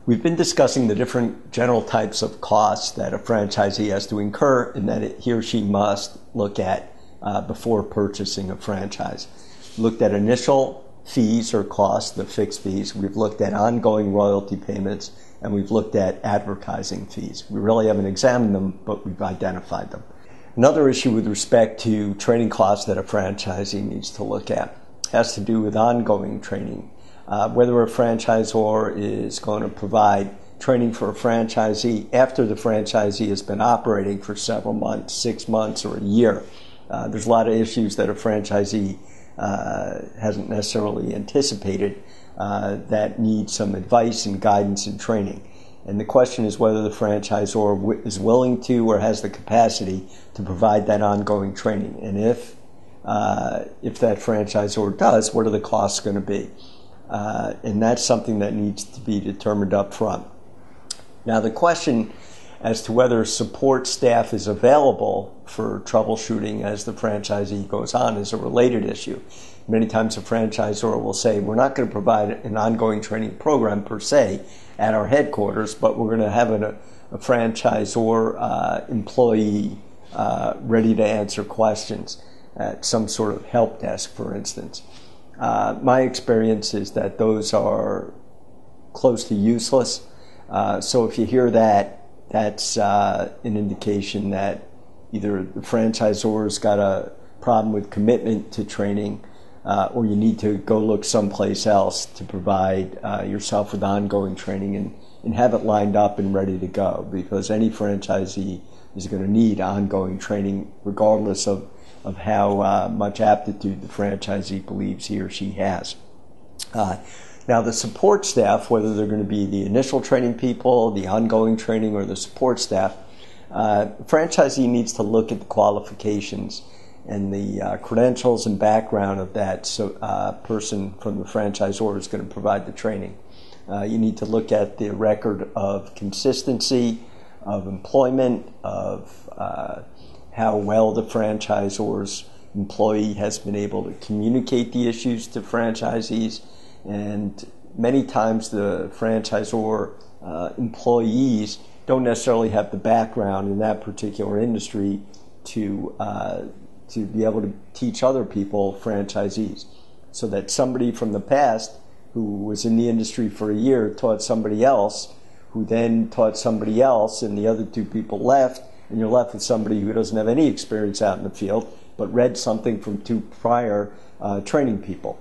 We've been discussing the different general types of costs that a franchisee has to incur and that he or she must look at before purchasing a franchise. We looked at initial fees or costs, the fixed fees. We've looked at ongoing royalty payments, and we've looked at advertising fees. We really haven't examined them, but we've identified them. Another issue with respect to training costs that a franchisee needs to look at has to do with ongoing training. Whether a franchisor is going to provide training for a franchisee after the franchisee has been operating for several months, 6 months, or a year. There's a lot of issues that a franchisee hasn't necessarily anticipated that need some advice and guidance and training. And the question is whether the franchisor is willing to or has the capacity to provide that ongoing training. And if that franchisor does, what are the costs going to be? And that's something that needs to be determined up front. Now, the question as to whether support staff is available for troubleshooting as the franchisee goes on is a related issue. Many times a franchisor will say, we're not going to provide an ongoing training program per se at our headquarters, but we're going to have a franchisor employee ready to answer questions at some sort of help desk, for instance. My experience is that those are close to useless. So if you hear that, that's an indication that either the franchisor's got a problem with commitment to training, or you need to go look someplace else to provide yourself with ongoing training and have it lined up and ready to go, because any franchisee is going to need ongoing training regardless of how much aptitude the franchisee believes he or she has. Now, the support staff, whether they're going to be the initial training people, the ongoing training, or the support staff, the franchisee needs to look at the qualifications and the credentials and background of that person from the franchisor who's going to provide the training. You need to look at the record of consistency, of employment, of how well the franchisor's employee has been able to communicate the issues to franchisees. And many times the franchisor employees don't necessarily have the background in that particular industry to be able to teach other people, franchisees. So that somebody from the past who was in the industry for a year taught somebody else, who then taught somebody else, and the other two people left, and you're left with somebody who doesn't have any experience out in the field, but read something from two prior training people.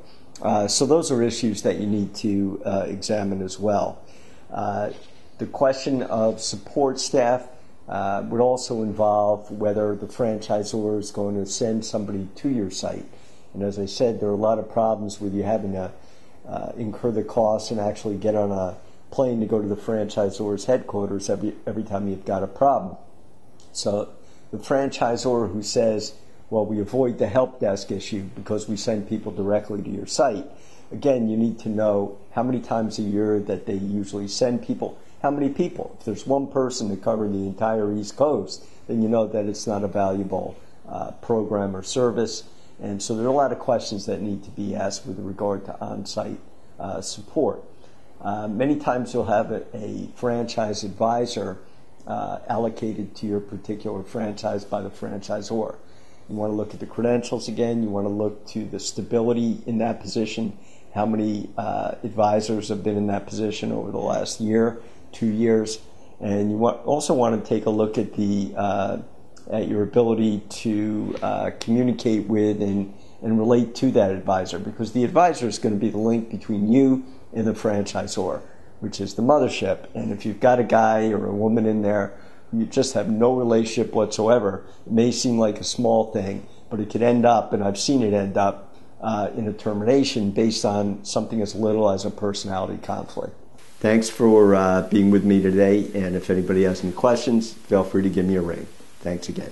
So those are issues that you need to examine as well. The question of support staff would also involve whether the franchisor is going to send somebody to your site. And as I said, there are a lot of problems with you having to incur the costs and actually get on a plane to go to the franchisor's headquarters every time you've got a problem. So the franchisor who says, well, we avoid the help desk issue because we send people directly to your site. Again, you need to know how many times a year that they usually send people. How many people? If there's one person to cover the entire East Coast, then you know that it's not a valuable program or service. And so there are a lot of questions that need to be asked with regard to on-site support. Many times you'll have a franchise advisor allocated to your particular franchise by the franchisor. You want to look at the credentials again. You want to look to the stability in that position. How many advisors have been in that position over the last year, 2 years, and you also want to take a look at at your ability to communicate with and relate to that advisor, because the advisor is going to be the link between you and the franchisor, which is the mothership. And if you've got a guy or a woman in there you just have no relationship whatsoever, it may seem like a small thing, but it could end up, and I've seen it end up, in a termination based on something as little as a personality conflict. Thanks for being with me today, and if anybody has any questions, feel free to give me a ring. Thanks again.